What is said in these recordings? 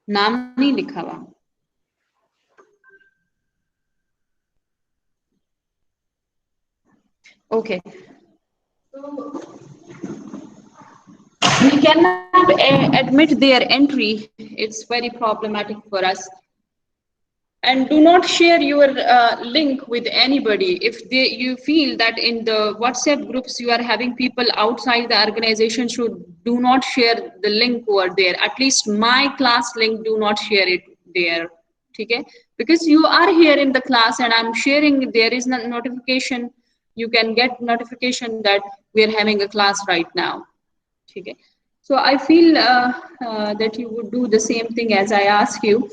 नाम नहीं लिखा हुआ. Okay. So we cannot admit their entry. It's very problematic for us. And do not share your link with anybody. If you feel that in the WhatsApp groups you are having people outside the organization, should do not share the link over there. At least my class link, do not share it there. Okay? Because you are here in the class and I'm sharing, there is no notification. You can get notification that we are having a class right now. Okay? So I feel that you would do the same thing as I ask you.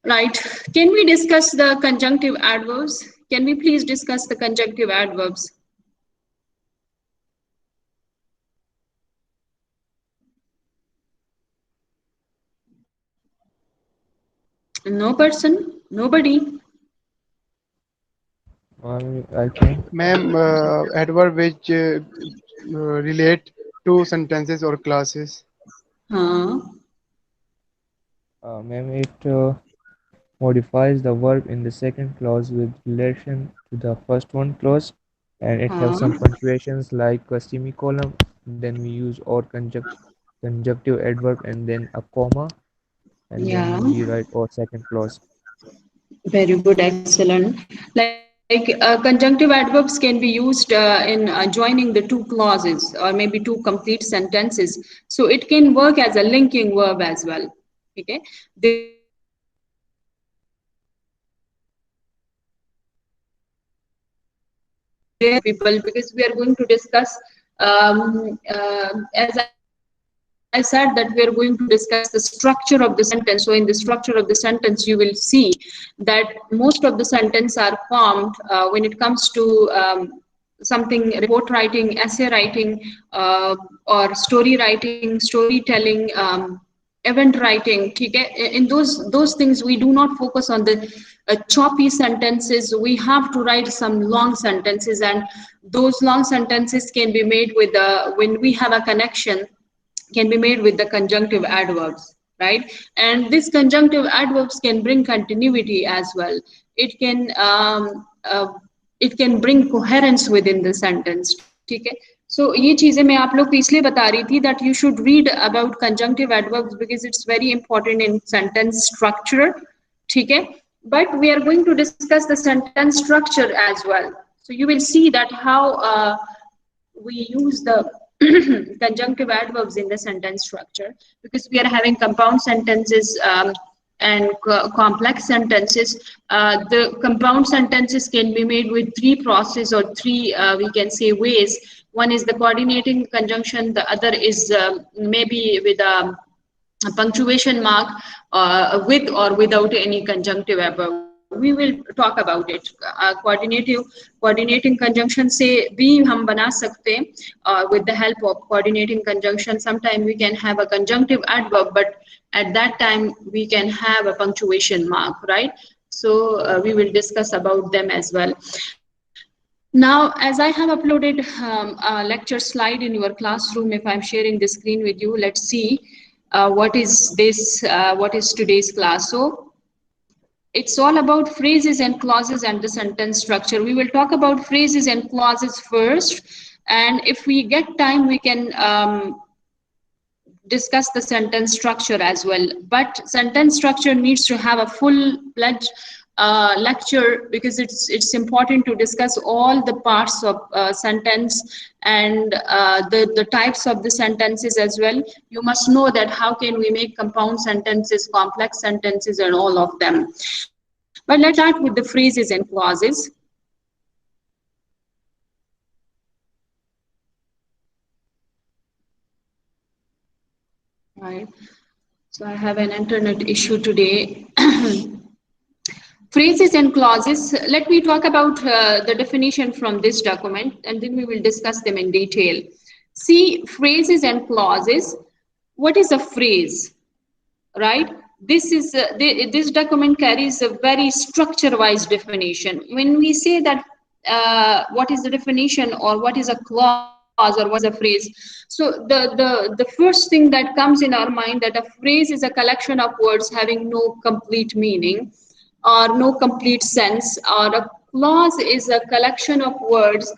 Right. Can we discuss the conjunctive adverbs? Can we please discuss the conjunctive adverbs? No person? Nobody? I can. Ma'am, adverb which relate to sentences or classes. Huh? Ma'am, it modifies the verb in the second clause with relation to the first one clause, and it has Huh? some punctuations like a semicolon. Then we use or conjunctive adverb and then a comma, and then Yeah. we write or second clause. Very good. Excellent. Like conjunctive adverbs can be used in joining the two clauses or maybe two complete sentences. So it can work as a linking verb as well. Okay. There are multiple people, because we are going to discuss as I said that we are going to discuss the structure of the sentence. So in the structure of the sentence you will see that most of the sentence are formed when it comes to something report writing, essay writing, or story writing, storytelling, event writing. Okay? In those things we do not focus on the choppy sentences. We have to write some long sentences, and those long sentences can be made with the, when we have a connection, can be made with the conjunctive adverbs, right? And these conjunctive adverbs can bring continuity as well. It can bring coherence within the sentence. ठीक है? So ये चीजें मैं आप लोग को इसलिए बता रही थी that you should read about conjunctive adverbs because it's very important in sentence structure. ठीक है? But we are going to discuss the sentence structure as well. So you will see that how we use the conjunctive adverbs in the sentence structure, because we are having compound sentences and complex sentences. The compound sentences can be made with three processes or three, we can say, ways. One is the coordinating conjunction, the other is maybe with a punctuation mark, with or without any conjunctive adverb. We will talk about it. Coordinating conjunction से भी हम बना सकते हैं with the help of coordinating conjunction. Sometimes we can have a conjunctive adverb, but at that time we can have a punctuation mark, right? So we will discuss about them as well. Now, as I have uploaded a lecture slide in your classroom, if I'm sharing the screen with you, let's see what is this, what is today's class. So it's all about phrases and clauses and the sentence structure. We will talk about phrases and clauses first, and if we get time, we can discuss the sentence structure as well. But sentence structure needs to have a full-fledged lecture, because it's important to discuss all the parts of sentence and the types of the sentences as well. You must know that how can we make compound sentences, complex sentences, and all of them. But let's start with the phrases and clauses. Right. So I have an internet issue today. Phrases and clauses. Let me talk about the definition from this document, and then we will discuss them in detail. See, phrases and clauses. What is a phrase? Right? This document carries a very structure-wise definition. When we say that what is the definition or what is a clause, or what is a phrase. So the first thing that comes in our mind that a phrase is a collection of words having no complete meaning or no complete sense, or a clause is a collection of words,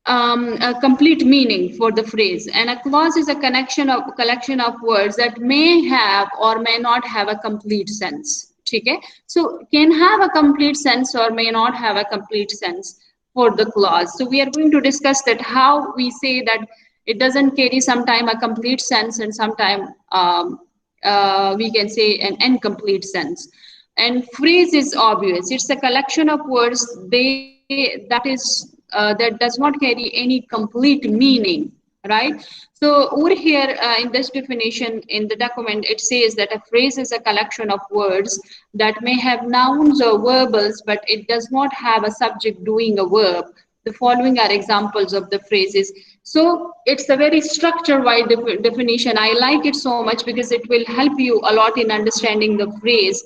a complete meaning for the phrase, and a clause is a collection of words that may have or may not have a complete sense. Okay, so can have a complete sense or may not have a complete sense for the clause. So we are going to discuss that how we say that it doesn't carry sometime a complete sense and sometime we can say an incomplete sense. And phrase is obvious, it's a collection of words that does not carry any complete meaning, right? So over here in this definition in the document, it says that a phrase is a collection of words that may have nouns or verbals, but it does not have a subject doing a verb. The following are examples of the phrases. So it's a very structure-wide definition. I like it so much because it will help you a lot in understanding the phrase.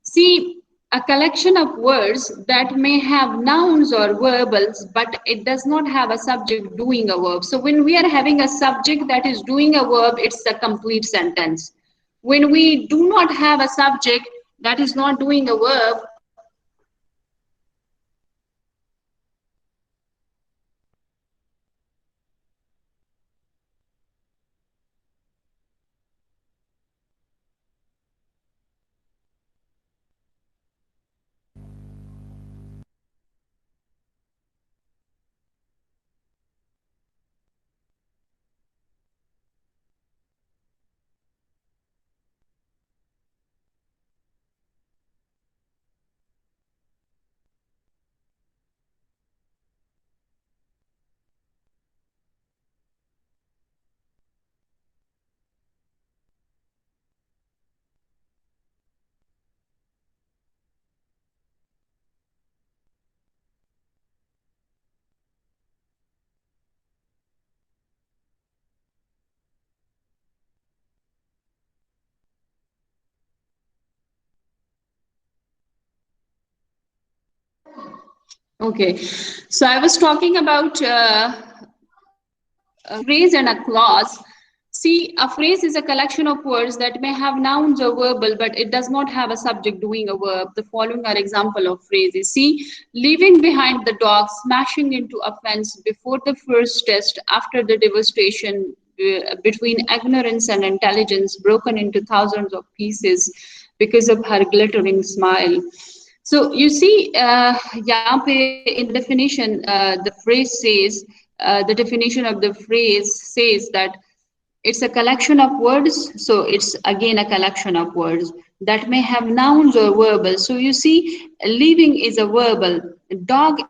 See, a collection of words that may have nouns or verbals, but it does not have a subject doing a verb. So when we are having a subject that is doing a verb, it's a complete sentence. When we do not have a subject that is not doing a verb, okay. So I was talking about a phrase and a clause. See, a phrase is a collection of words that may have nouns or verbal, but it does not have a subject doing a verb. The following are example of phrases. See, leaving behind the dog, smashing into a fence before the first test, after the devastation between ignorance and intelligence, broken into thousands of pieces because of her glittering smile. So you see, यहाँ पे in the definition, the phrase says, the definition of the phrase says that it's a collection of words. So it's again a collection of words that may have nouns or verbal. So you see, leaving is a verbal, dog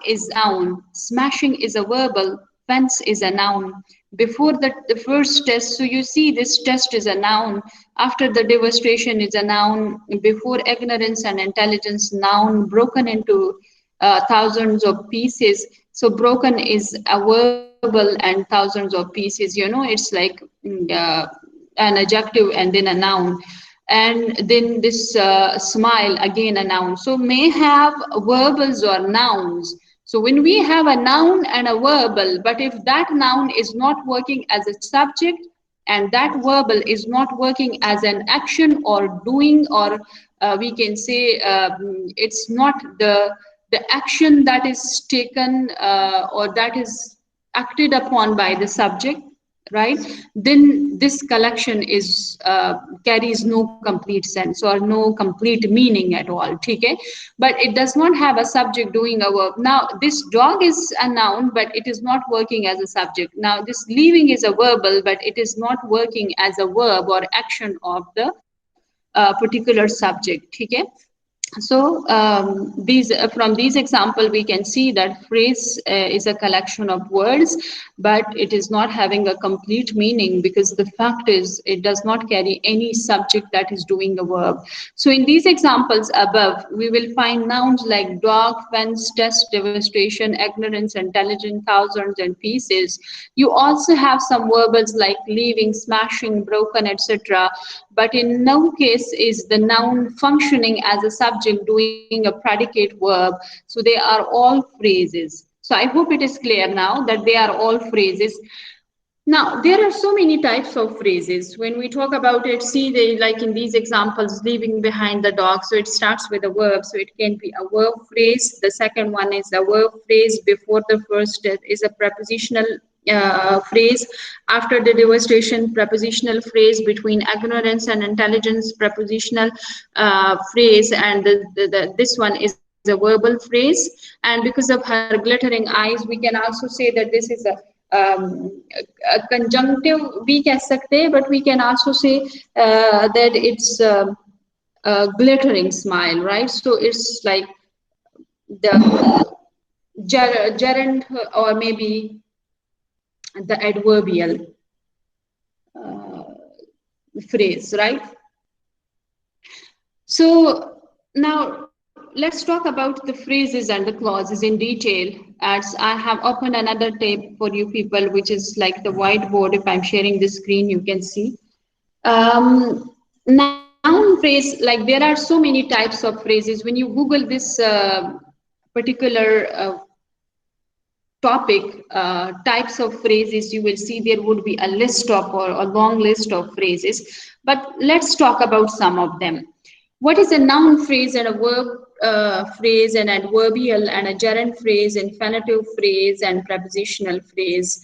is a noun, smashing is a verbal, fence is a noun. Before the first test, so you see this test is a noun. After the devastation is a noun. Before ignorance and intelligence, noun. Broken into thousands of pieces. So broken is a verbal and thousands of pieces. You know, it's like an adjective and then a noun. And then this smile, again a noun. So may have verbals or nouns. So when we have a noun and a verbal, but if that noun is not working as a subject and that verbal is not working as an action or doing, or we can say it's not the action that is taken or that is acted upon by the subject, right? Then this collection is carries no complete sense or no complete meaning at all. Okay, but it does not have a subject doing a verb. Now this dog is a noun, but it is not working as a subject. Now this leaving is a verbal, but it is not working as a verb or action of the particular subject. Okay, so these from these example we can see that phrase is a collection of words, but it is not having a complete meaning because the fact is it does not carry any subject that is doing a verb. So in these examples above we will find nouns like dog, fence, test, devastation, ignorance, intelligent, thousands, and pieces. You also have some verbals like leaving, smashing, broken, etc., but in no case is the noun functioning as a subject doing a predicate verb. So they are all phrases. So I hope it is clear now that they are all phrases. Now, there are so many types of phrases. When we talk about it, see, they like in these examples, leaving behind the dog. So it starts with a verb. So it can be a verb phrase. The second one is a verb phrase. Before the first is a prepositional phrase. After the devastation, prepositional phrase. Between ignorance and intelligence, prepositional phrase. And this one is a verbal phrase. And because of her glittering eyes, we can also say that this is a conjunctive we कह सकते हैं, but we can also say that it's a glittering smile, right? So it's like the gerund or maybe the adverbial uh, phrase, right? So now let's talk about the phrases and the clauses in detail. As I have opened another tab for you people, which is like the whiteboard. If I'm sharing the screen, you can see. Noun phrase, like there are so many types of phrases. When you Google this particular topic, types of phrases, you will see there would be a list of or a long list of phrases. But let's talk about some of them. What is a noun phrase and a verb phrase, an adverbial and a gerund phrase, infinitive phrase and prepositional phrase?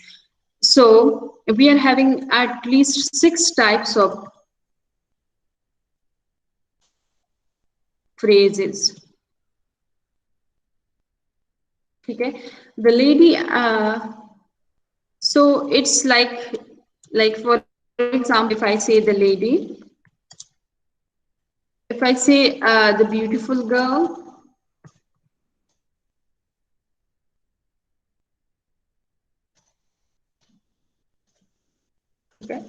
So we are having at least 6 types of phrases. Okay, the lady. So it's like for example, if I say the lady, if I say the beautiful girl, okay,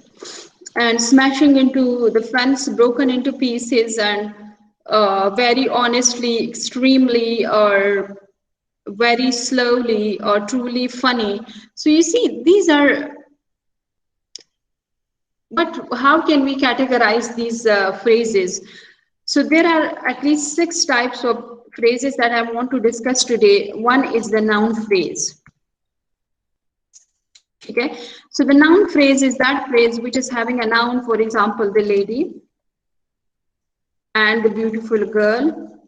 and smashing into the fence, broken into pieces, and very honestly, extremely, or very slowly, or truly funny. So you see, these are what. How can we categorize these phrases? So there are at least 6 types of phrases that I want to discuss today. One is the noun phrase. Okay, so the noun phrase is that phrase which is having a noun, for example, the lady and the beautiful girl,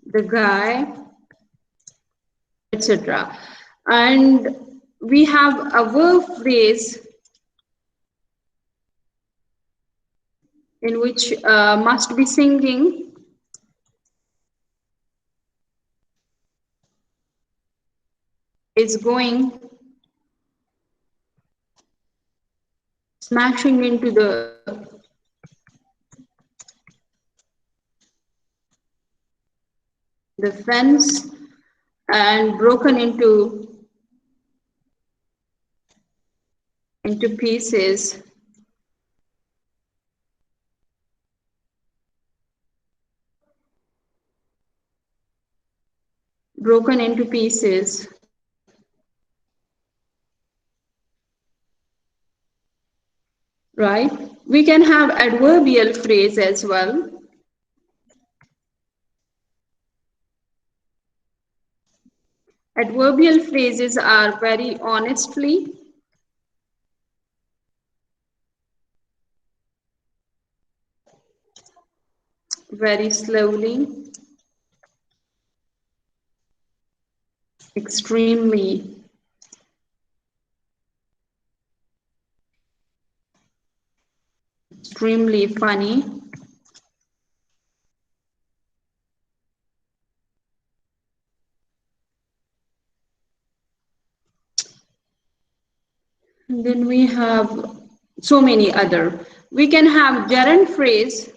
the guy, etc. And we have a verb phrase in which must be singing, is going, smashing into the fence, and broken into pieces. Broken into pieces. Right? We can have adverbial phrase as well. Adverbial phrases are very honestly, very slowly, extremely, extremely funny, and then we have so many other. We can have gerund phrase,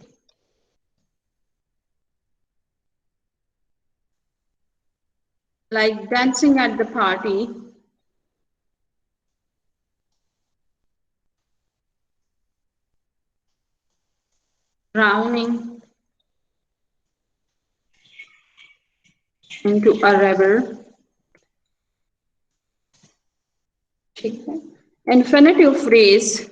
like dancing at the party, drowning into a river. Infinitive phrase,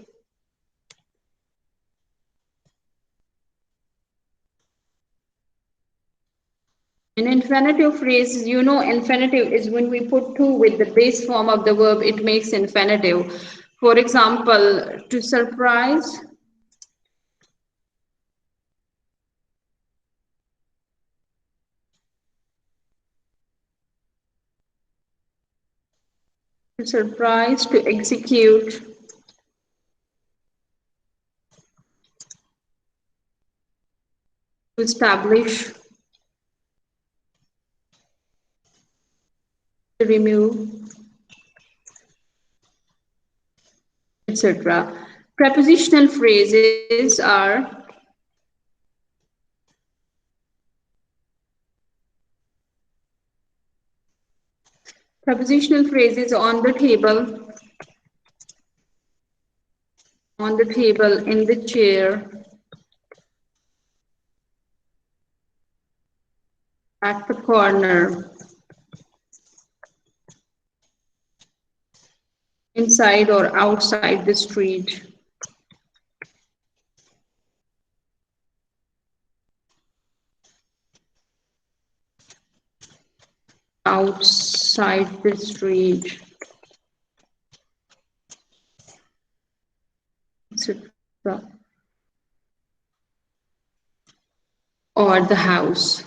In infinitive phrases, you know, infinitive is when we put to with the base form of the verb, it makes infinitive. For example, to surprise, to execute, to establish, to remove, etc. Prepositional phrases are on the table, in the chair, at the corner, inside or outside the street. Outside the street, etc. Or the house.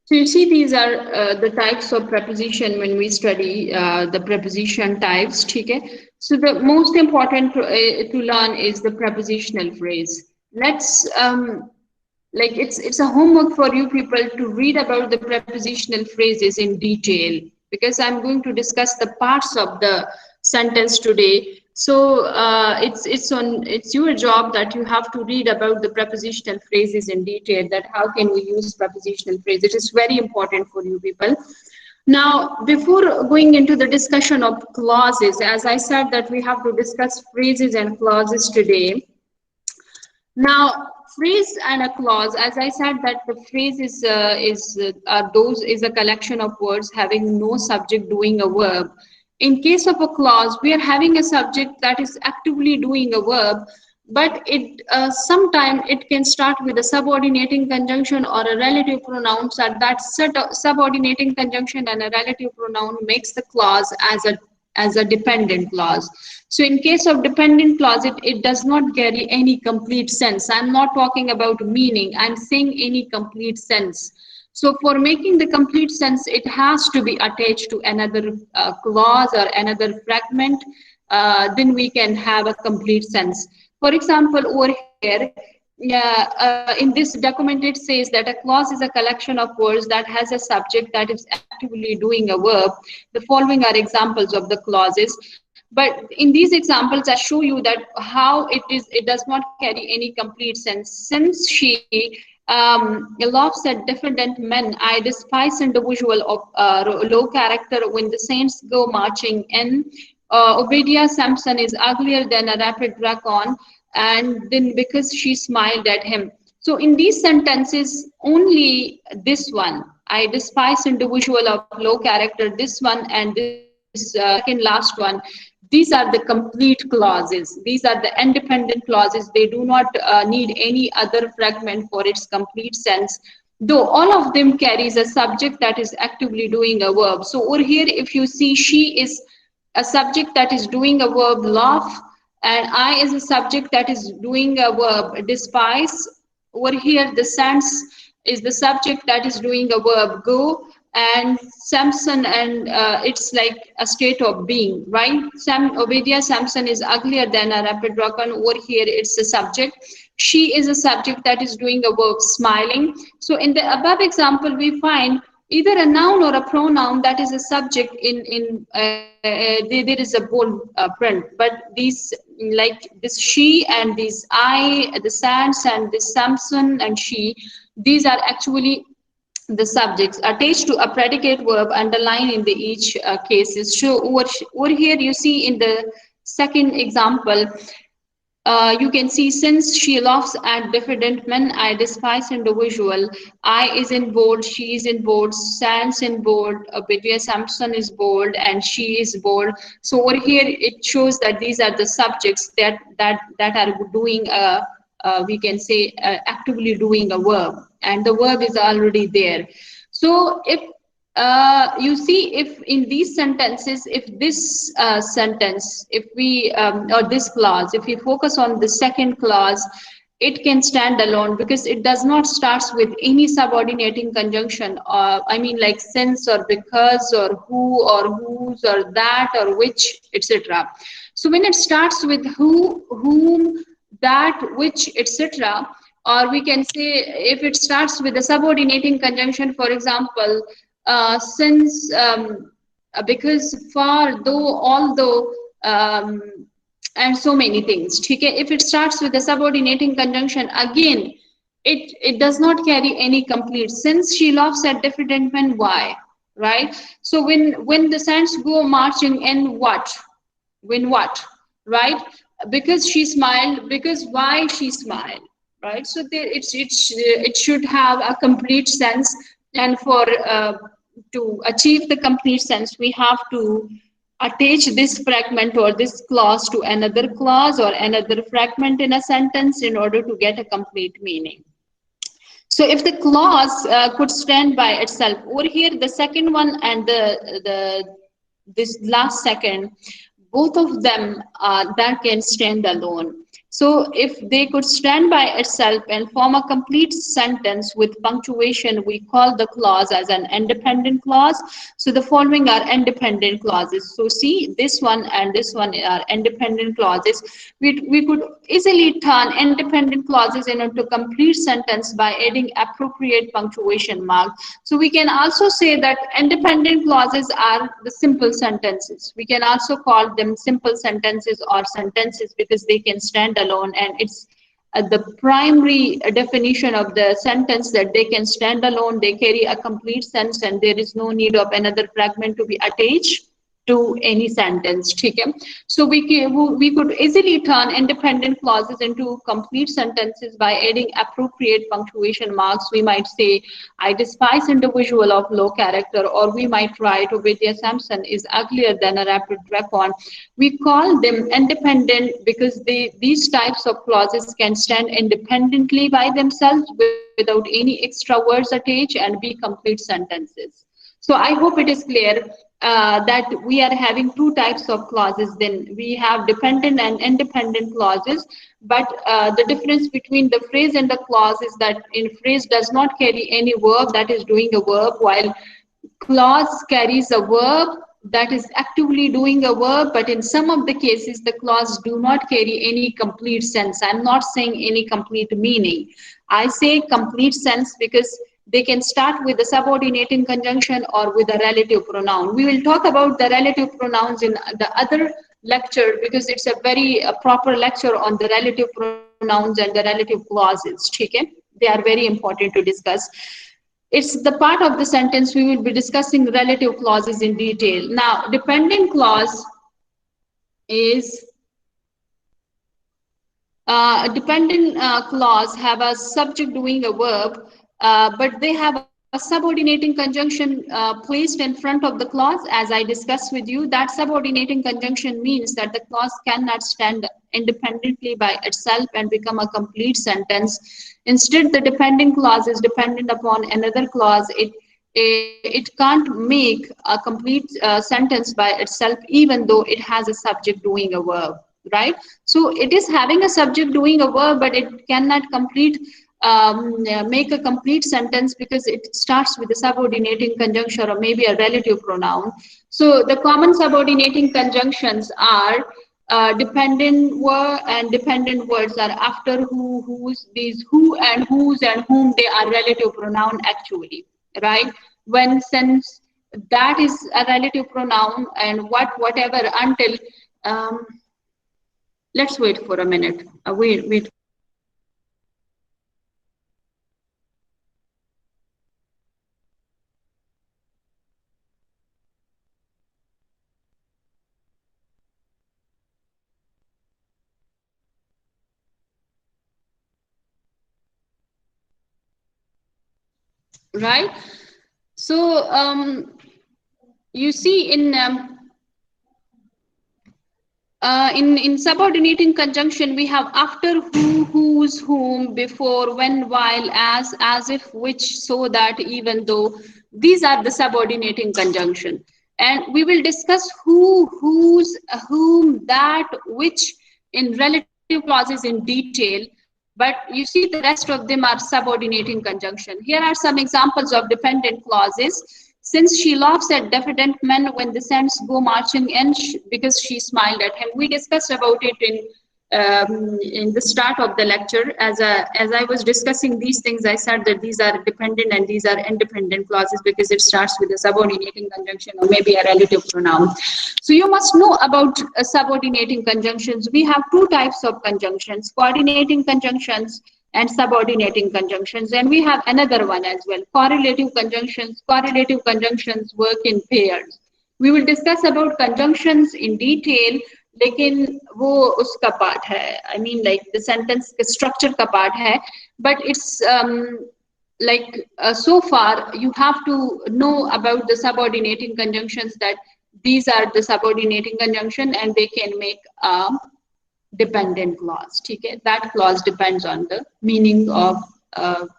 So you see, these are the types of preposition when we study the preposition types. Okay? So the most important to learn is the prepositional phrase. Let's like it's a homework for you people to read about the prepositional phrases in detail, because I'm going to discuss the parts of the sentence today. So it's your job that you have to read about the prepositional phrases in detail, that how can we use prepositional phrases. It is very important for you people. Now, before going into the discussion of clauses, as I said that we have to discuss phrases and clauses today. Now, phrase and a clause, as I said, that the phrase is a collection of words having no subject doing a verb. In case of a clause, we are having a subject that is actively doing a verb, but it sometimes it can start with a subordinating conjunction or a relative pronoun. So that subordinating conjunction and a relative pronoun makes the clause as a dependent clause. So in case of dependent clause, it does not carry any complete sense. I'm not talking about meaning, I'm saying any complete sense. So for making the complete sense, it has to be attached to another clause or another fragment. Then we can have a complete sense. For example, over here, in this document, it says that a clause is a collection of words that has a subject that is actively doing a verb. The following are examples of the clauses. But in these examples, I show you that how it does not carry any complete sense. Since she laughs at diffident men, I despise individual of low character when the saints go marching in. Obadiah Sampson is uglier than a rapid dragon, and then because she smiled at him. So in these sentences, only this one, I despise individual of low character, this one and this second last one, these are the complete clauses. These are the independent clauses. They do not need any other fragment for its complete sense, though all of them carries a subject that is actively doing a verb. So over here, if you see, she is a subject that is doing a verb laugh, and I is a subject that is doing a verb despise. Over here, the sense is the subject that is doing a verb go, and Samson, and it's like a state of being, right? Obadiah Samson is uglier than a rapid dragon. Over here, it's a subject. She is a subject that is doing a verb smiling. So in the above example, we find either a noun or a pronoun that is a subject there is a bold print, but these like this she and these I, the sands and this Samson and she, these are actually the subjects attached to a predicate verb underlined in the each cases. So over here you see in the second example, You can see since she laughs at diffident men, I despise individual. I is in bold, she is in bold, Sans in bold, Vidya Sampson is bold, and she is bold. So over here it shows that these are the subjects that are doing we can say actively doing a verb, and the verb is already there. So if you see, if in these sentences, if this sentence, if we or this clause, if we focus on the second clause, it can stand alone because it does not starts with any subordinating conjunction, or I mean like since or because or who or whose or that or which, etc. So when it starts with who, whom, that, which, etc., or we can say if it starts with a subordinating conjunction, for example, since, because, far, though, although, and so many things. Okay? If it starts with a subordinating conjunction, again, it does not carry any complete. Since she laughs at diffident men, why? Right? So when the saints go marching, and what? When what? Right? Because she smiled, because why she smiled, right? So there, it should have a complete sense, and for to achieve the complete sense, we have to attach this fragment or this clause to another clause or another fragment in a sentence in order to get a complete meaning. So if the clause could stand by itself, over here the second one and the this last second, both of them that can stand alone. So if they could stand by itself and form a complete sentence with punctuation, we call the clause as an independent clause. So the following are independent clauses. So see, this one and this one are independent clauses. We could easily turn independent clauses into complete sentence by adding appropriate punctuation mark. So we can also say that independent clauses are the simple sentences. We can also call them simple sentences or sentences because they can stand alone, and it's the primary definition of the sentence that they can stand alone, they carry a complete sense, and there is no need of another fragment to be attached to any sentence. Okay? So we could easily turn independent clauses into complete sentences by adding appropriate punctuation marks. We might say, I despise individual of low character, or we might write, Vidya Sampson is uglier than a rapid dragon. We call them independent because these types of clauses can stand independently by themselves without any extra words attached and be complete sentences. So I hope it is clear that we are having two types of clauses. Then we have dependent and independent clauses, but the difference between the phrase and the clause is that in phrase does not carry any verb that is doing a verb, while clause carries a verb that is actively doing a verb, but in some of the cases the clause do not carry any complete sense. I'm not saying any complete meaning. I say complete sense because they can start with a subordinating conjunction or with a relative pronoun. We will talk about the relative pronouns in the other lecture because it's a very proper lecture on the relative pronouns and the relative clauses. Okay? They are very important to discuss. It's the part of the sentence we will be discussing relative clauses in detail. Now, dependent clause is a dependent clause have a subject doing a verb, but they have a subordinating conjunction placed in front of the clause. As I discussed with you, that subordinating conjunction means that the clause cannot stand independently by itself and become a complete sentence. Instead, the dependent clause is dependent upon another clause. It can't make a complete sentence by itself, even though it has a subject doing a verb, right? So it is having a subject doing a verb, but it cannot make a complete sentence because it starts with a subordinating conjunction or maybe a relative pronoun. So the common subordinating conjunctions are dependent word, and dependent words are after who, whose, these who and whose and whom, they are relative pronoun actually, right? When since, that is a relative pronoun, and what, whatever, until. um, let's wait for a minute. Wait. right? So you see in subordinating conjunction, we have after, who, whose, whom, before, when, while, as if, which, so that, even though. These are the subordinating conjunction. And we will discuss who, whose, whom, that, which in relative clauses in detail. But you see the rest of them are subordinating conjunction. Here are some examples of dependent clauses. Since she laughs at diffident men when the saints go marching in, because she smiled at him. We discussed about it in the start of the lecture. As I was discussing these things, I said that these are dependent and these are independent clauses because it starts with a subordinating conjunction or maybe a relative pronoun. So you must know about subordinating conjunctions. We have two types of conjunctions: coordinating conjunctions and subordinating conjunctions. And we have another one as well, correlative conjunctions. Correlative conjunctions work in pairs. We will discuss about conjunctions in detail, लेकिन वो उसका part है, I mean like the sentence structure का part है, but it's like so far you have to know about the subordinating conjunctions, that these are the subordinating conjunction and they can make a dependent clause. Okay, that clause depends on the meaning of,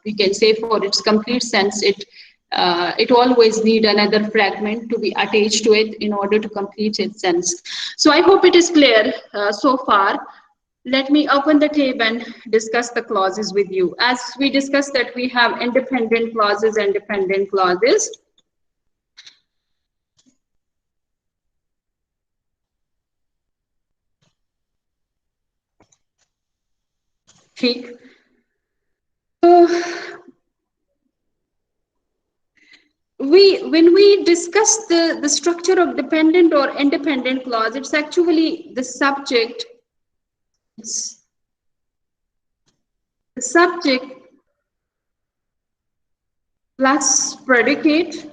we can say for its complete sense, it always need another fragment to be attached to it in order to complete its sense. So I hope it is clear so far. Let me open the tab and discuss the clauses with you. As we discussed that we have independent clauses and dependent clauses. ठीक. So when we discuss the structure of dependent or independent clause, it's actually the subject. It's the subject plus predicate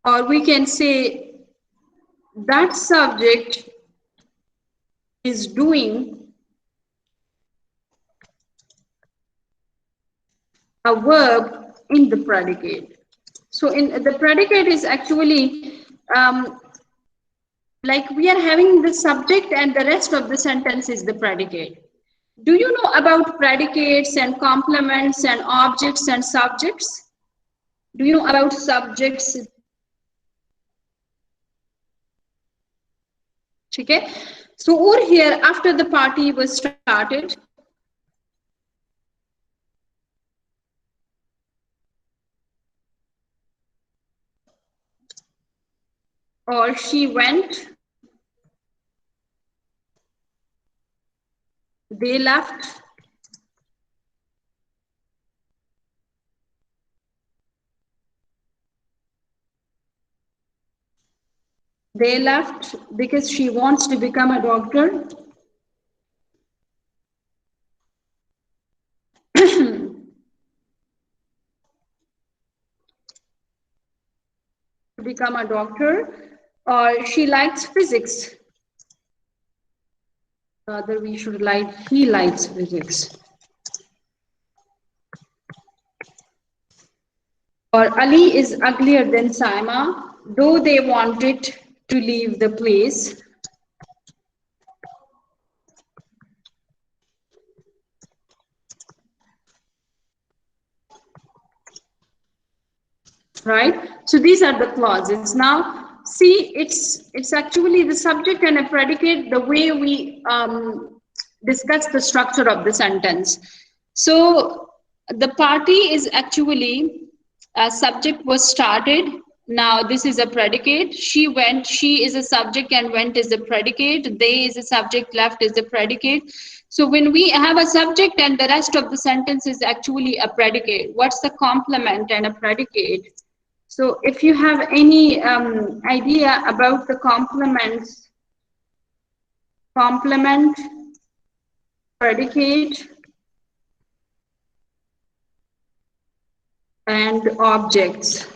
or we can say that subject is doing a verb in the predicate. So in the predicate is actually like we are having the subject and the rest of the sentence is the predicate. Do you know about predicates and complements and objects and subjects? Do you know about subjects? Okay. So over here, after the party was started, or she went, they left, they left because she wants to become a doctor. To become a doctor, or she likes physics. Rather, we should like, he likes physics. Or Ali is uglier than Saima, though they wanted to leave the place. Right? So these are the clauses. Now, see, it's actually the subject and a predicate, the way we discuss the structure of the sentence. So the party is actually a subject was started. Now this is a predicate. She went, she is a subject and went is a predicate. They is a subject, left is a predicate. So when we have a subject and the rest of the sentence is actually a predicate, what's the complement and a predicate? So if you have any idea about the complements, complement, predicate, and objects,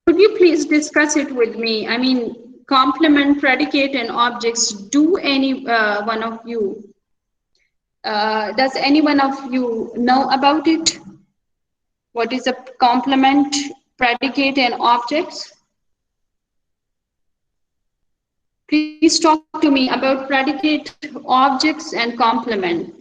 could you please discuss it with me? I mean, complement, predicate, and objects. Do any one of you, does any one of you know about it? What is a complement, predicate, and objects? Please talk to me about predicate, objects, and complement.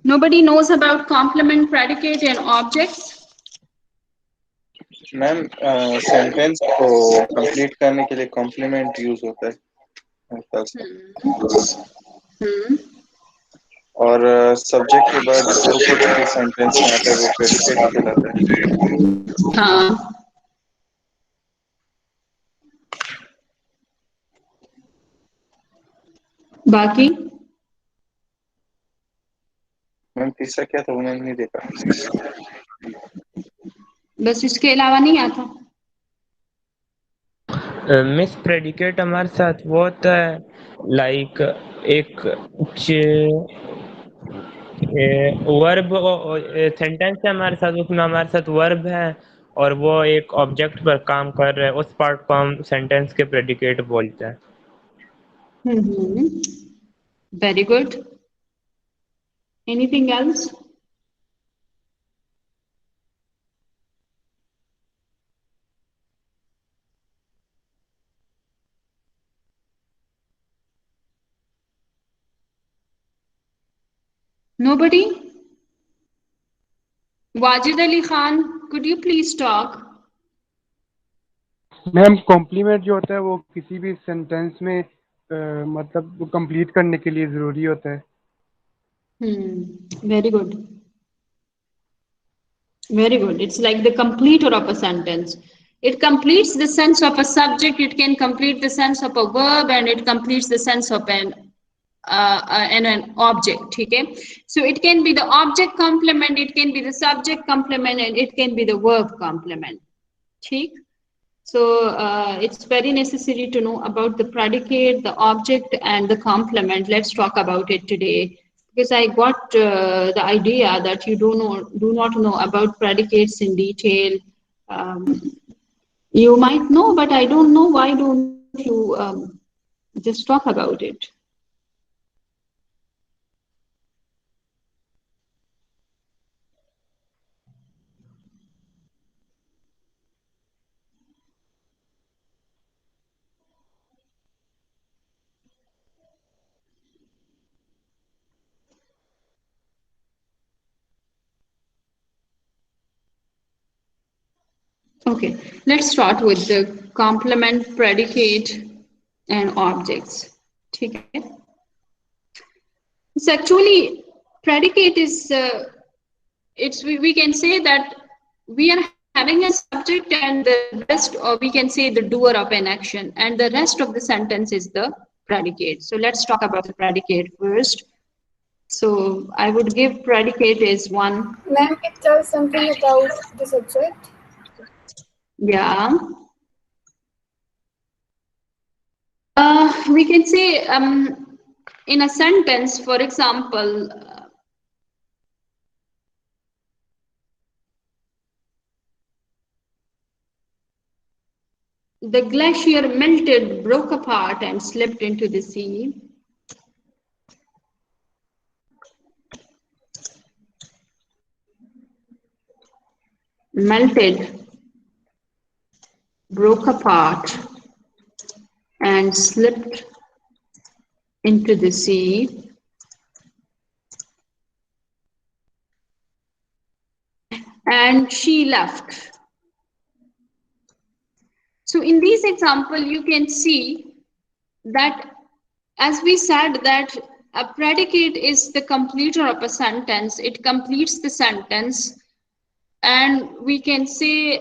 Nobody knows about complement, predicate, and objects. Ma'am sentence को complete करने के लिए complement use होता है और subject के बाद जो कुछ भी सेंटेंस में आता है वो प्रेडिकेट कहलाता है। हाँ, बाकी मैम तीसरा क्या था वो मैंने नहीं देखा। बस इसके अलावा नहीं आता। मिस प्रेडिकेट हमारे साथ वो होता है लाइक एक वर्ब सेंटेंस है हमारे साथ, उसमें हमारे साथ वर्ब है और वो एक ऑब्जेक्ट पर काम कर रहा है, उस पार्ट को हम सेंटेंस के प्रेडिकेट बोलते हैं। Very good. Anything else? Nobody? Wajid Ali Khan, could you please talk? Ma'am complement जो होता है वो किसी भी सेंटेंस में मतलब कंप्लीट करने के लिए जरूरी होता है। Very good. Very good. It's like the completer of a sentence. It completes the sense of a subject, it can complete the sense of a verb, and it completes the sense of an object. Okay? So it can be the object complement, it can be the subject complement, and it can be the verb complement. Okay? So it's very necessary to know about the predicate, the object, and the complement. Let's talk about it today, because I got the idea that you do not know about predicates in detail. You might know, but I don't know why don't you just talk about it. Okay, let's start with the complement, predicate, and objects. Okay. It's actually predicate is we can say that we are having a subject and the rest, or we can say the doer of an action, and the rest of the sentence is the predicate. So let's talk about the predicate first. So I would give predicate as one. Ma'am, it tells something about the subject. Yeah. We can say in a sentence, for example, the glacier melted, broke apart, and slipped into the sea. Melted, broke apart, and slipped into the sea. And she left. So in this example, you can see that, as we said, that a predicate is the completer of a sentence. It completes the sentence. And we can say,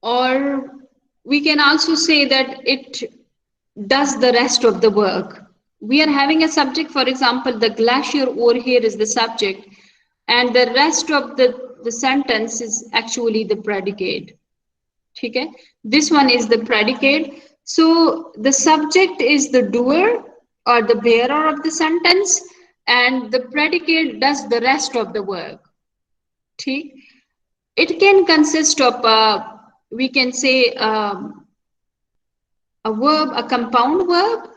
or we can also say that it does the rest of the work. We are having a subject, for example, the glacier over here is the subject, and the rest of the sentence is actually the predicate. ठीक है. This one is the predicate. So the subject is the doer or the bearer of the sentence, and the predicate does the rest of the work. ठीक. It can consist of we can say a verb, a compound verb,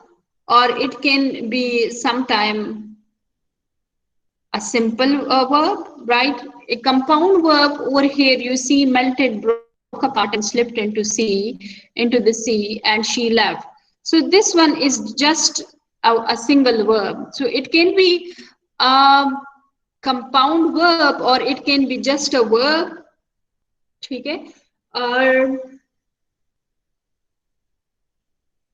or it can be sometime a simple verb, right? A compound verb over here, you see, melted, broke apart, and slipped into the sea, and she left. So this one is just a single verb. So it can be a compound verb, or it can be just a verb. Okay, or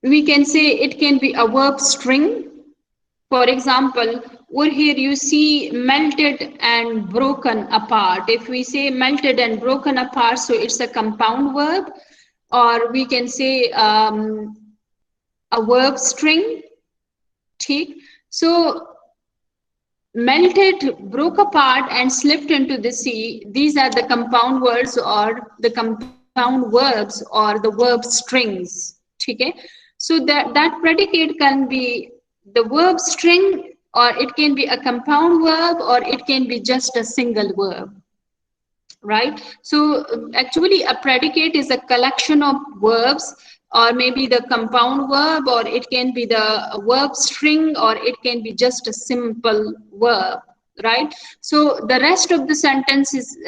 we can say it can be a verb string. For example, over here you see melted and broken apart. If we say melted and broken apart, so it's a compound verb, or we can say a verb string. Okay. So melted, broke apart, and slipped into the sea, these are the compound words or the compound verbs or the verb strings. Okay. So that predicate can be the verb string, or it can be a compound verb, or it can be just a single verb, right? So actually a predicate is a collection of verbs, or maybe the compound verb, or it can be the verb string, or it can be just a simple verb, right? So the rest of the sentence is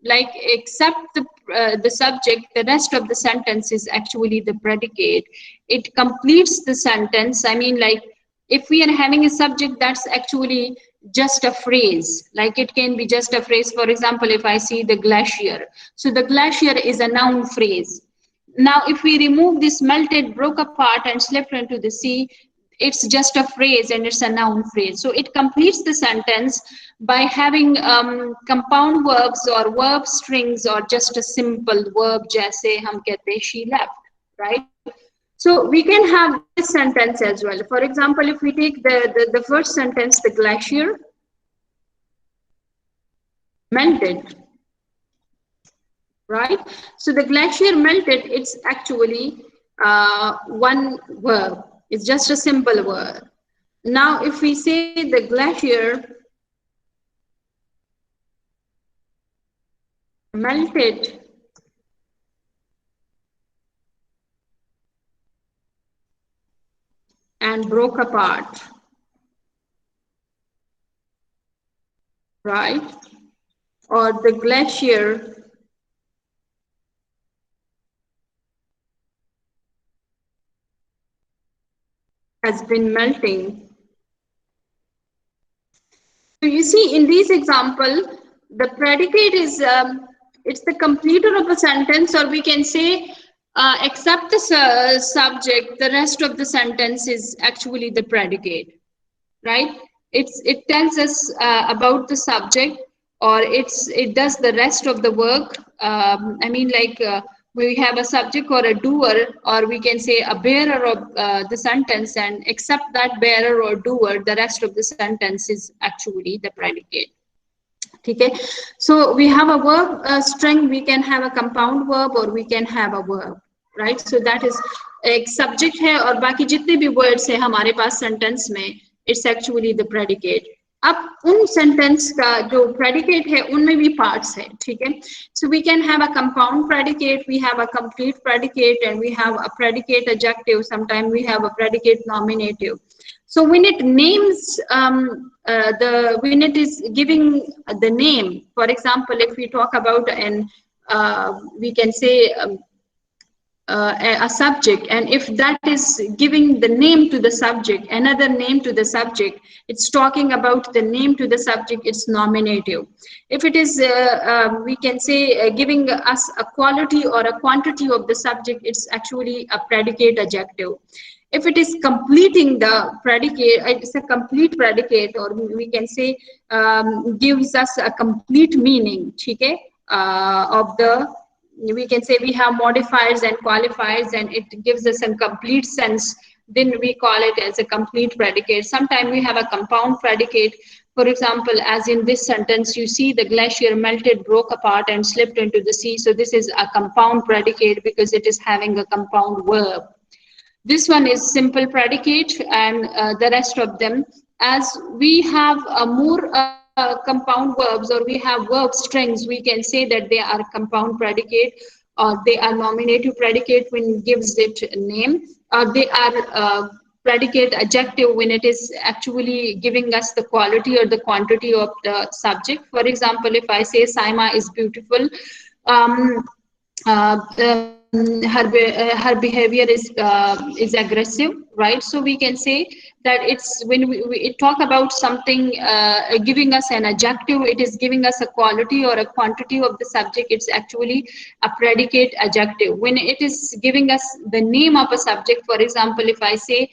like, except the subject, the rest of the sentence is actually the predicate. It completes the sentence. I mean, like, if we are having a subject, that's actually just a phrase. Like, it can be just a phrase. For example, if I see the glacier, so the glacier is a noun phrase. Now, if we remove this melted, broke apart, and slipped into the sea, it's just a phrase and it's a noun phrase. So it completes the sentence by having compound verbs or verb strings, or just a simple verb, jaise hum kehte she left, right? So we can have this sentence as well. For example, if we take the first sentence, the glacier melted, right? So the glacier melted, it's actually one verb. It's just a simple verb. Now, if we say the glacier melted and broke apart, right? Or the glacier has been melting. So you see, in this example, the predicate is it's the completer of a sentence, or we can say except the subject, the rest of the sentence is actually the predicate, right? It tells us about the subject, or it does the rest of the work. I mean, like, we have a subject or a doer, or we can say a bearer of the sentence, and except that bearer or doer, the rest of the sentence is actually the predicate. Okay. So we have a verb string, we can have a compound verb, or we can have a verb, right? So that is एक subject है, और बाकी जितने भी words है हमारे पास sentence में, it's actually the predicate. अब उन sentence का जो predicate है उनमें भी parts है, ठीक है? So we can have a compound predicate, we have a complete predicate, and we have a predicate adjective. Sometimes we have a predicate nominative. So when it names when it is giving the name, for example, if we talk about an we can say a subject, and if that is giving the name to the subject, another name to the subject, it's talking about the name to the subject, it's nominative. If it is we can say giving us a quality or a quantity of the subject, it's actually a predicate adjective. If it is completing the predicate, it's a complete predicate, or we can say gives us a complete meaning, okay, of the, we can say we have modifiers and qualifiers, and it gives us a complete sense then we call it as a complete predicate. Sometimes we have a compound predicate. For example, as in this sentence, you see the glacier melted, broke apart, and slipped into the sea. So this is a compound predicate because it is having a compound verb. This one is simple predicate, and the rest of them, as we have more compound verbs, or we have verb strings, we can say that they are compound predicate, or they are nominative predicate when it gives it a name, or they are predicate adjective when it is actually giving us the quality or the quantity of the subject. For example, if I say Saima is beautiful, her behavior is aggressive, right? So we can say that it's when we talk about something giving us an adjective, it is giving us a quality or a quantity of the subject. It's actually a predicate adjective. When it is giving us the name of a subject, for example, if I say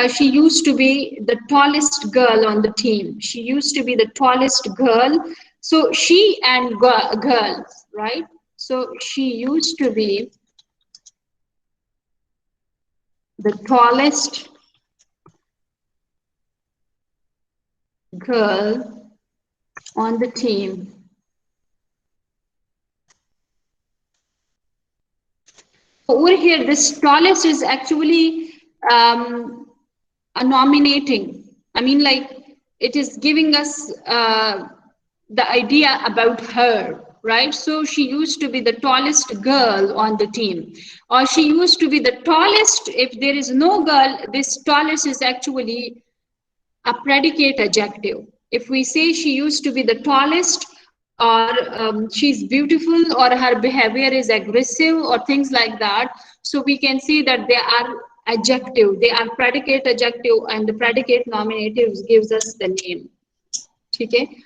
she used to be the tallest girl on the team. She used to be the tallest girl. So she and girls, right? So she used to be the tallest girl on the team. Over here, this tallest is actually a nominating. I mean, like, it is giving us the idea about her, right? So she used to be the tallest girl on the team, or she used to be the tallest. If there is no girl, this tallest is actually a predicate adjective. If we say she used to be the tallest, or she's beautiful, or her behavior is aggressive, or things like that, so we can see that they are adjective, they are predicate adjective, and the predicate nominatives gives us the name. Okay.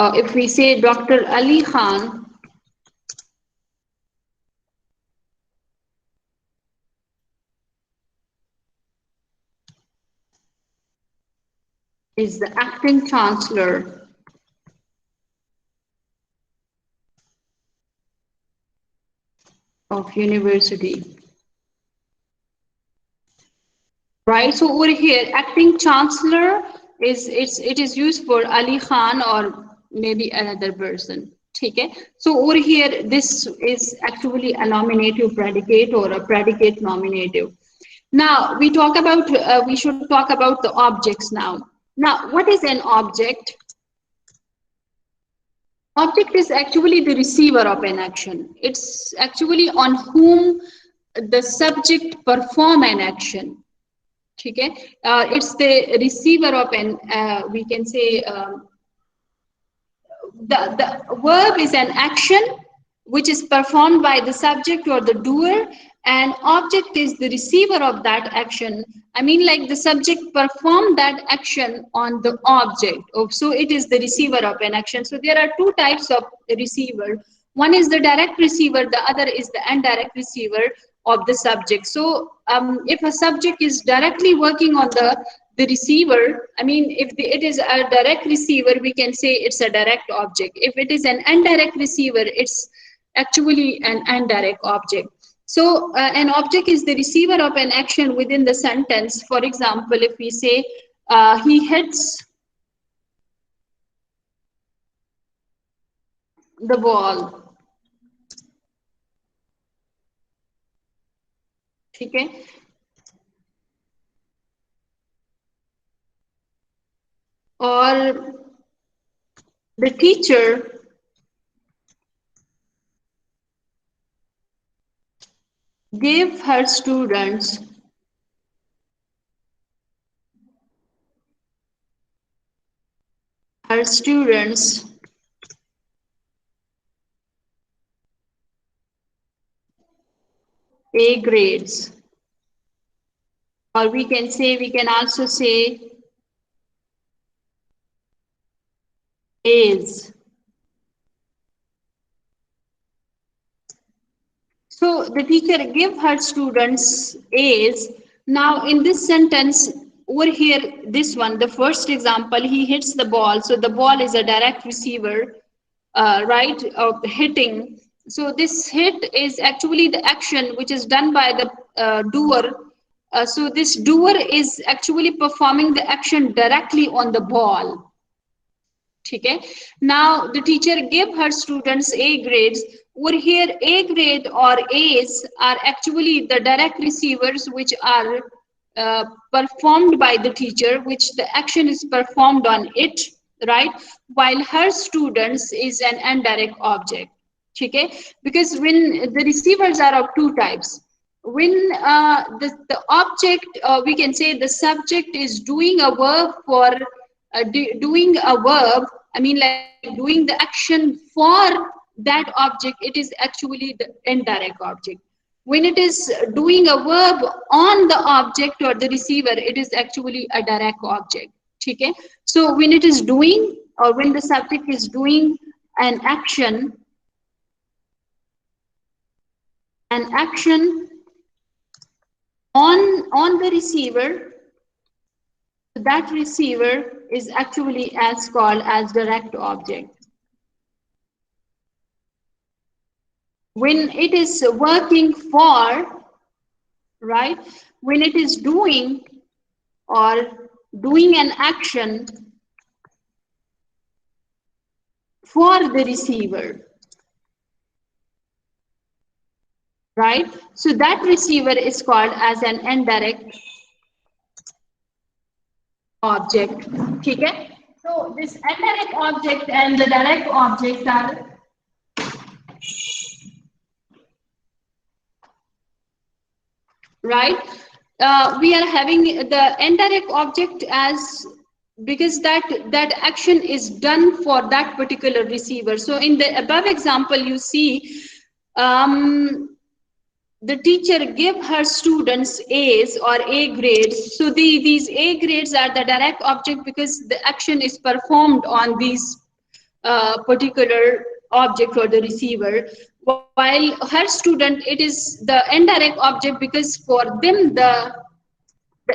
If we say Dr. Ali Khan is the acting chancellor of university, right? So over here, acting chancellor it is used for Ali Khan or maybe another person. Okay. So over here, this is actually a nominative predicate or a predicate nominative. Now we talk about we should talk about the objects now. Now, what is an object? Object is actually the receiver of an action. It's actually on whom the subject perform an action. Okay. It's the receiver of an, we can say, the verb is an action which is performed by the subject or the doer, and object is the receiver of that action. I mean, like, the subject performed that action on the object. So it is the receiver of an action. So there are two types of receiver. One is the direct receiver, the other is the indirect receiver of the subject. So if a subject is directly working on the receiver, I mean, if it is a direct receiver, we can say it's a direct object. If it is an indirect receiver, it's actually an indirect object. So an object is the receiver of an action within the sentence. For example, if we say he hits the ball. Okay. Or the teacher gave her students A grades. Or we can also say A's. So the teacher gave her students A's. Now in this sentence, over here, this one, the first example, he hits the ball. So the ball is a direct receiver. right, of hitting. So this hit is actually the action which is done by the doer. So this doer is actually performing the action directly on the ball. Okay. Now the teacher give her students A grades. Over here, A grade or A's are actually the direct receivers which are performed by the teacher, which the action is performed on it, right? While her students is an indirect object. Okay, because when the receivers are of two types, when the object, we can say the subject is doing a verb for doing a verb, I mean like doing the action for that object, it is actually the indirect object. When it is doing a verb on the object or the receiver, it is actually a direct object. Okay, so when it is doing, or when the subject is doing an action on the receiver, that receiver is actually as called as direct object. When it is working for, right, when it is doing or doing an action for the receiver, right, so that receiver is called as an indirect object. Okay, so this indirect object and the direct object are right. We are having the indirect object as, because that action is done for that particular receiver. So in the above example, you see the teacher give her students A's or A grades. So these A grades are the direct object because the action is performed on these particular object or the receiver, while her student, it is the indirect object because for them the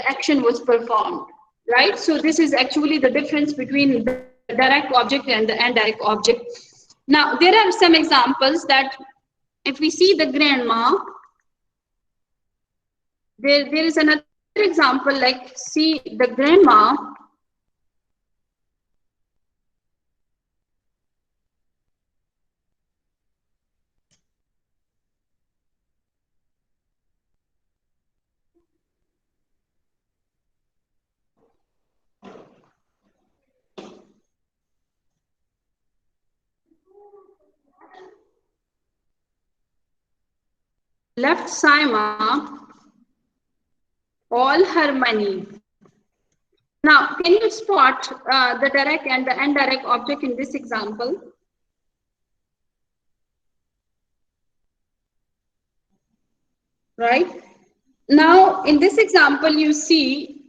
action was performed, right? So this is actually the difference between the direct object and the indirect object. Now there are some examples that if we see the grandma, there is another example, like see the grandma. Left Saima all her money. Now, can you spot the direct and the indirect object in this example? Right? Now, in this example, you see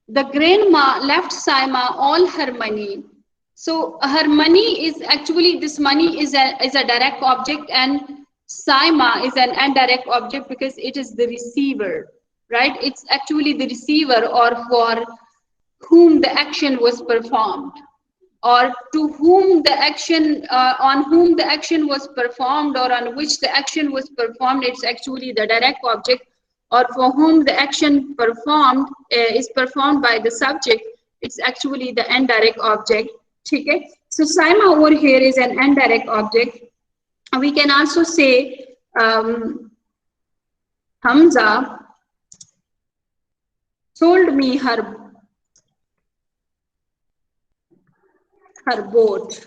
the grandma left Saima all her money. So her money is actually, this money is a direct object, and Saima is an indirect object because it is the receiver, right? It's actually the receiver or for whom the action was performed, or to whom the action, on whom the action was performed, or on which the action was performed. It's actually the direct object, or for whom the action performed is performed by the subject. It's actually the indirect object. Okay, so Saima over here is an indirect object. We can also say Hamza sold me her boat,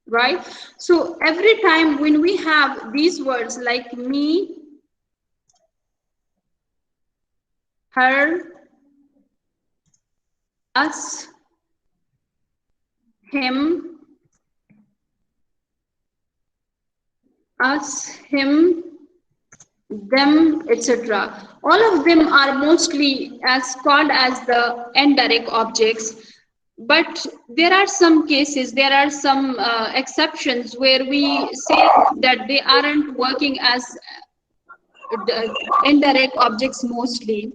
right? So every time when we have these words like me, her, us, him, us, him, them, etc. All of them are mostly as called as the indirect objects. But there are some cases, there are some exceptions where we say that they aren't working as indirect objects mostly,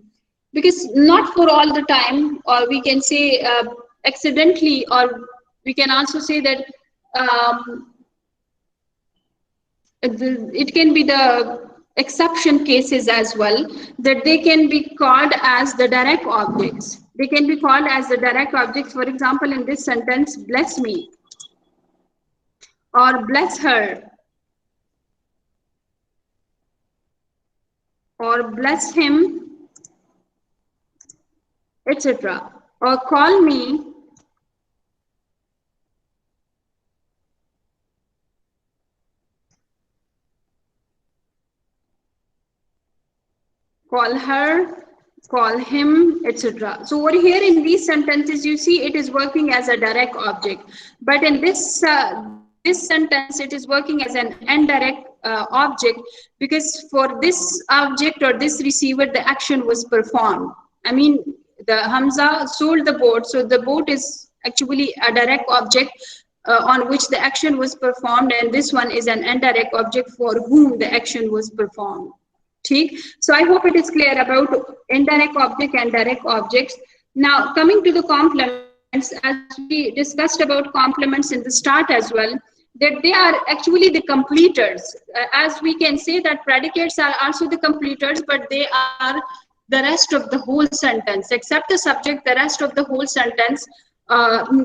because not for all the time, or we can say accidentally, or we can also say that it can be the exception cases as well, that they can be called as the direct objects. They can be called as the direct objects. For example, in this sentence, bless me, or bless her, or bless him, etc. Or call me, call her, call him, etc. So over here in these sentences, you see it is working as a direct object. But in this this sentence, it is working as an indirect object, because for this object or this receiver, the action was performed. I mean, the Hamza sold the boat, so the boat is actually a direct object on which the action was performed, and this one is an indirect object for whom the action was performed. So I hope it is clear about indirect object and direct objects. Now coming to the complements, as we discussed about complements in the start as well, that they are actually the completers. As we can say that predicates are also the completers, but they are the rest of the whole sentence. Except the subject, the rest of the whole sentence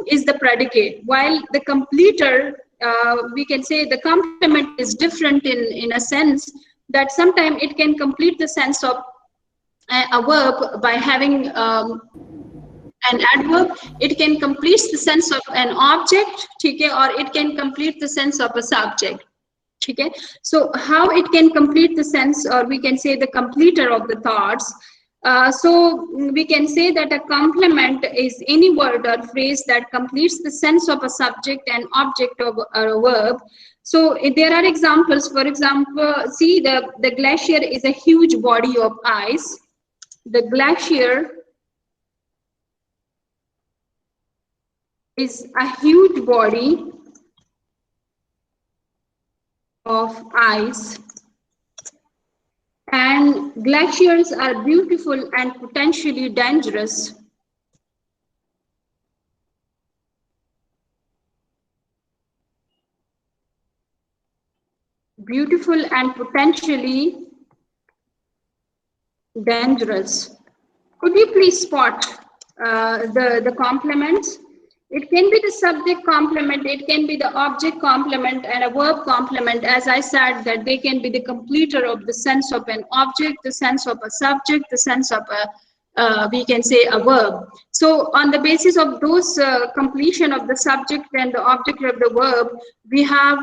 is the predicate. While the completer, we can say the complement is different in a sense that sometimes it can complete the sense of a verb by having an adverb. It can complete the sense of an object, or it can complete the sense of a subject. So how it can complete the sense, or we can say the completer of the thoughts. So we can say that a complement is any word or phrase that completes the sense of a subject and object of a verb. So there are examples. For example, see, the glacier is a huge body of ice. The glacier is a huge body of ice, and glaciers are beautiful and potentially dangerous. Beautiful and potentially dangerous. Could you please spot the complements? It can be the subject complement, it can be the object complement, and a verb complement. As I said, that they can be the completer of the sense of an object, the sense of a subject, the sense of a we can say a verb. So on the basis of those completion of the subject and the object of the verb, we have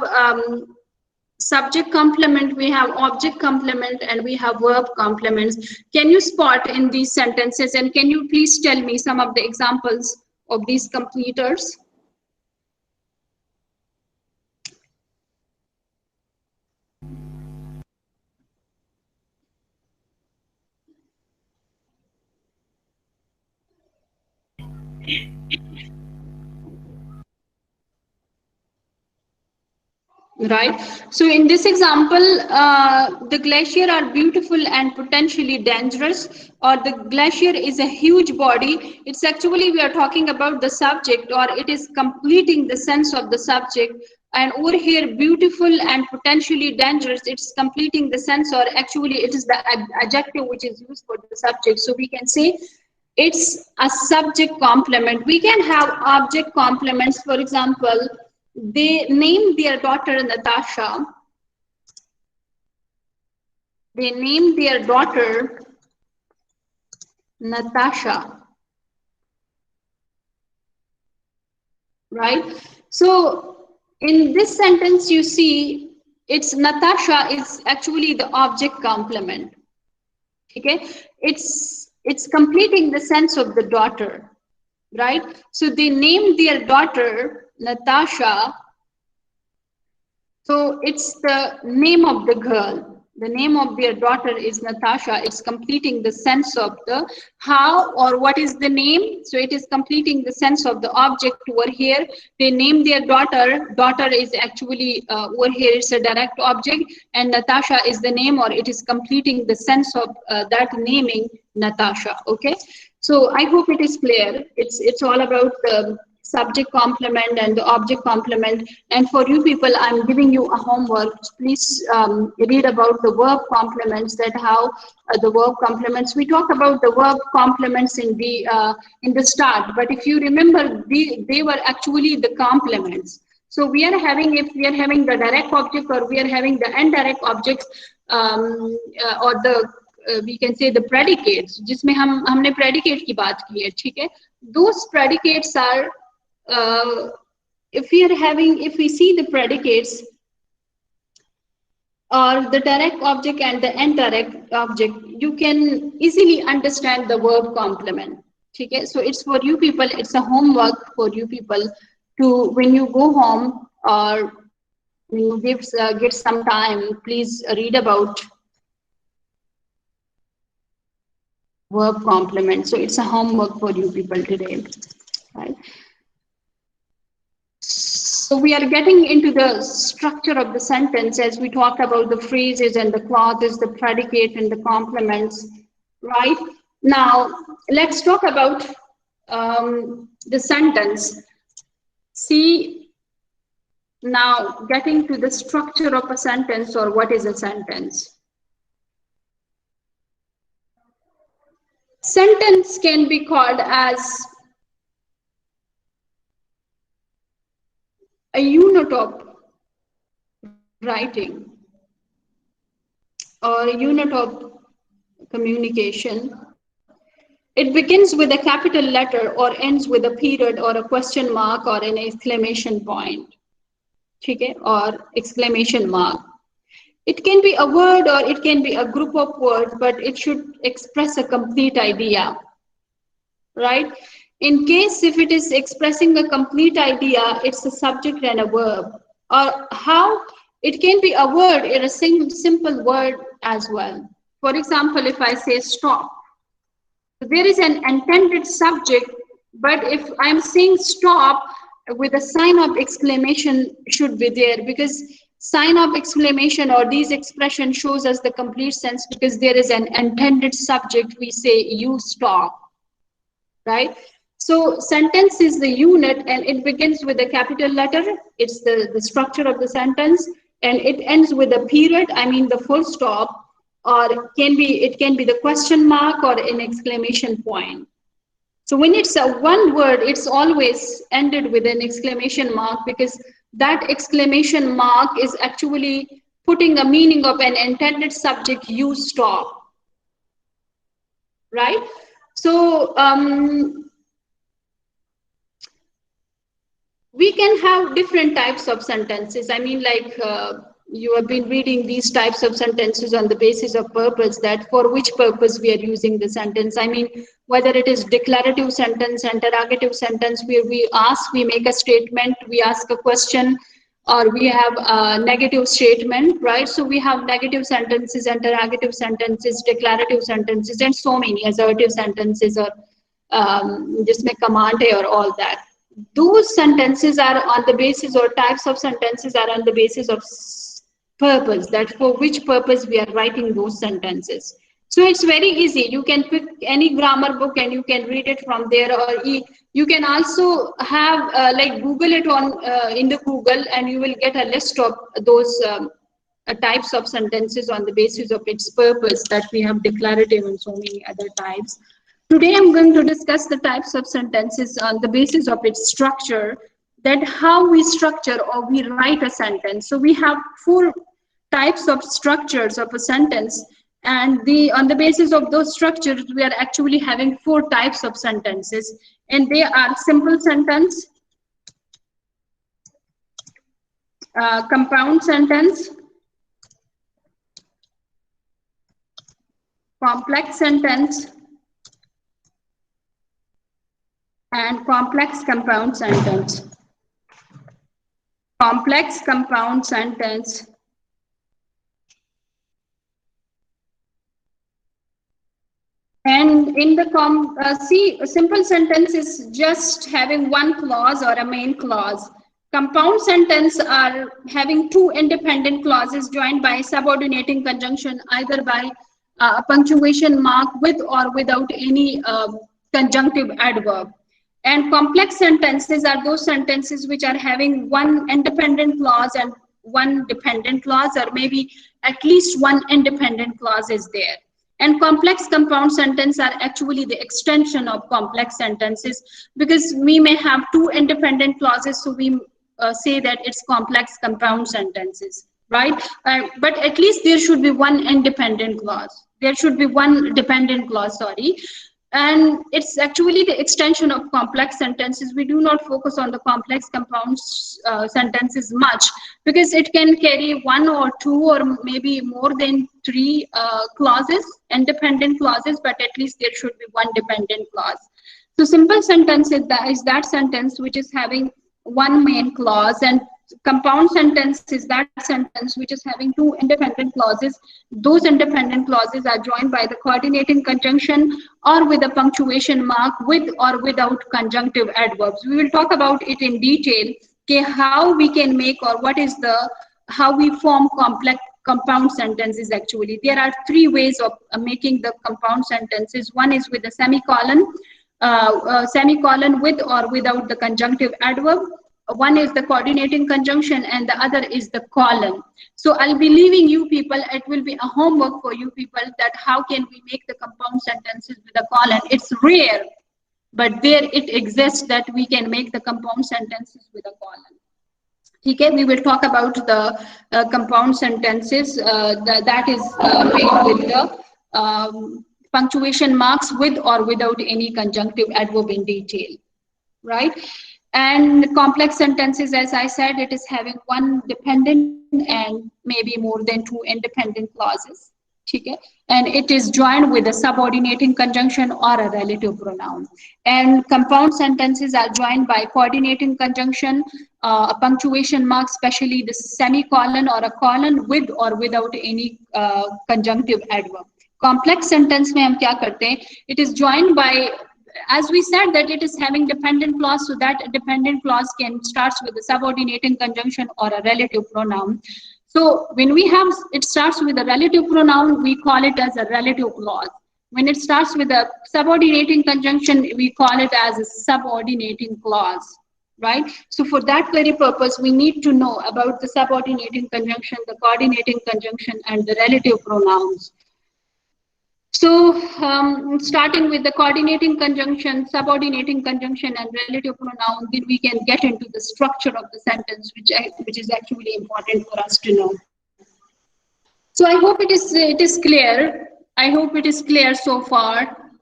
subject complement, we have object complement, and we have verb complements. Can you spot in these sentences, and can you please tell me some of the examples of these completers? Right. So in this example, the glacier are beautiful and potentially dangerous, or the glacier is a huge body. It's actually, we are talking about the subject, or it is completing the sense of the subject. And over here, beautiful and potentially dangerous, it's completing the sense, or actually it is the adjective which is used for the subject. So we can say it's a subject complement. We can have object complements. For example, they named their daughter Natasha. They named their daughter Natasha. Right? So in this sentence, you see, it's Natasha is actually the object complement. Okay? It's completing the sense of the daughter. Right? So they named their daughter Natasha. So it's the name of the girl. The name of their daughter is Natasha. It's completing the sense of the how or what is the name. So it is completing the sense of the object over here. They name their daughter. Daughter is actually over here, it's a direct object, and Natasha is the name, or it is completing the sense of that naming Natasha. Okay. So I hope it is clear. It's all about the subject complement and the object complement. And for you people, I'm giving you a homework. Please read about the verb complements, that how the verb complements. We talk about the verb complements in the start, but if you remember, they were actually the complements. So we are having, if we are having the direct object or we are having the indirect objects, or the we can say the predicates, जिसमें हमने predicate की बात की है, ठीक है? Those predicates are, if we see the predicates or the direct object and the indirect object, you can easily understand the verb complement. Okay, so it's for you people, it's a homework for you people to, when you go home or when you get some time, please read about verb complement. So it's a homework for you people today, right? So we are getting into the structure of the sentence as we talked about the phrases and the clauses, the predicate and the complements, right? Now, let's talk about the sentence. See, now getting to the structure of a sentence, or what is a sentence. Sentence can be called as a unit of writing or a unit of communication. It begins with a capital letter or ends with a period or a question mark or an exclamation point, okay, or exclamation mark. It can be a word or it can be a group of words, but it should express a complete idea, right? In case if it is expressing a complete idea, it's a subject and a verb. Or how it can be a word in a simple word as well. For example, if I say stop, there is an intended subject, but if I'm saying stop with a sign of exclamation should be there, because sign of exclamation or these expression shows us the complete sense, because there is an intended subject. We say you stop, right? So sentence is the unit and it begins with a capital letter. It's the structure of the sentence, and it ends with a period, I mean the full stop, or it can be the question mark or an exclamation point. So when it's a one word, it's always ended with an exclamation mark, because that exclamation mark is actually putting a meaning of an intended subject, you stop, right? So we can have different types of sentences. I mean, like you have been reading these types of sentences on the basis of purpose, that for which purpose we are using the sentence. I mean, whether it is declarative sentence, interrogative sentence, where we make a statement, we ask a question, or we have a negative statement, right? So we have negative sentences, interrogative sentences, declarative sentences, and so many assertive sentences, or just make command or all that. Those sentences are on the basis, or types of sentences are on the basis of purpose, that for which purpose we are writing those sentences. So it's very easy. You can pick any grammar book and you can read it from there, or you can also have like Google it on in the Google, and you will get a list of those types of sentences on the basis of its purpose, that we have declarative and so many other types. Today I'm going to discuss the types of sentences on the basis of its structure, that how we structure or we write a sentence. So we have 4 types of structures of a sentence, and on the basis of those structures, we are actually having 4 types of sentences, and they are simple sentence, compound sentence, complex sentence, and complex compound sentence. Complex compound sentence. And in the see, a simple sentence is just having one clause or a main clause. Compound sentence are having 2 independent clauses joined by subordinating conjunction, either by a punctuation mark with or without any conjunctive adverb. And complex sentences are those sentences which are having one independent clause and one dependent clause, or maybe at least one independent clause is there. And complex compound sentences are actually the extension of complex sentences, because we may have two independent clauses, so we say that it's complex compound sentences, right? But at least there should be one independent clause. There should be one dependent clause, sorry. And it's actually the extension of complex sentences. We do not focus on the complex compound sentences much, because it can carry one or two or maybe more than three clauses, independent clauses, but at least there should be one dependent clause. So simple sentence is that sentence which is having one main clause, and compound sentence is that sentence which is having two independent clauses. Those independent clauses are joined by the coordinating conjunction or with a punctuation mark, with or without conjunctive adverbs. We will talk about it in detail, okay, how we can make, or what is the, how we form complex compound sentences. Actually, there are three ways of making the compound sentences. One is with a semicolon, semicolon with or without the conjunctive adverb. One is the coordinating conjunction and the other is the colon. So I'll be leaving you people, it will be a homework for you people, that how can we make the compound sentences with a colon. It's rare, but there it exists that we can make the compound sentences with a colon. Okay, we will talk about the compound sentences that is made with the punctuation marks, with or without any conjunctive adverb, in detail, right? And complex sentences, as I said, it is having one dependent and maybe more than two independent clauses. Okay? And it is joined with a subordinating conjunction or a relative pronoun. And compound sentences are joined by coordinating conjunction, a punctuation mark, especially the semicolon or a colon, with or without any conjunctive adverb. Complex sentence mein hum kya karte hain? It is joined by, as we said, that it is having dependent clause, so that dependent clause can starts with a subordinating conjunction or a relative pronoun. So when we have, it starts with a relative pronoun, we call it as a relative clause. When it starts with a subordinating conjunction, we call it as a subordinating clause, right? So for that very purpose, we need to know about the subordinating conjunction, the coordinating conjunction, and the relative pronouns. So starting with the coordinating conjunction, subordinating conjunction, and relative pronoun, then we can get into the structure of the sentence, which is actually important for us to know. So I hope it is clear. I hope it is clear so far.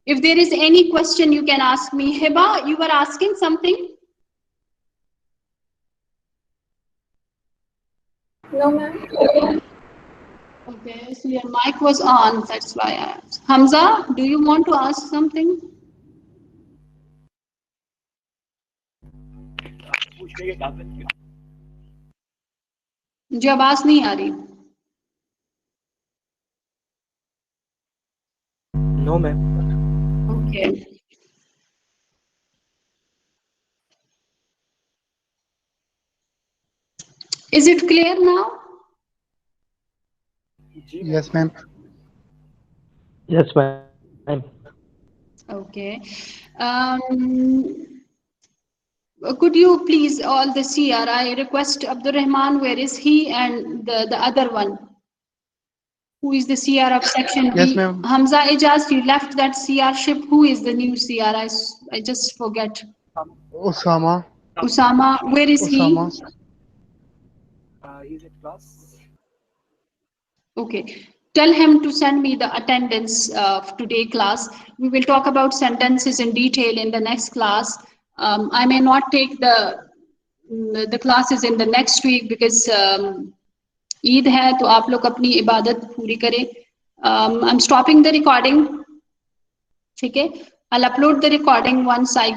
If there is any question, you can ask me. Hiba, you were asking something? No, ma'am. Okay, so your mic was on, that's why I asked. Hamza, do you want to ask something? मुझे आवाज नहीं आ रही. No, ma'am. Okay. Is it clear now? Yes, ma'am. Yes, ma'am. Okay. Could you please, all the CR, I request Abdul Rahman, where is he, and the other one, who is the CR of section B? Yes, ma'am. Hamza Ijaz, you left that CR ship. Who is the new CR? I just forget. Osama. Usama, where is Osama. he? He's at class. Okay. Tell him to send me the attendance of today class. We will talk about sentences in detail in the next class. I may not take the classes in the next week because Eid hai, to aap log apni ibadat puri kare. I'm stopping the recording. Okay? I'll upload the recording once I get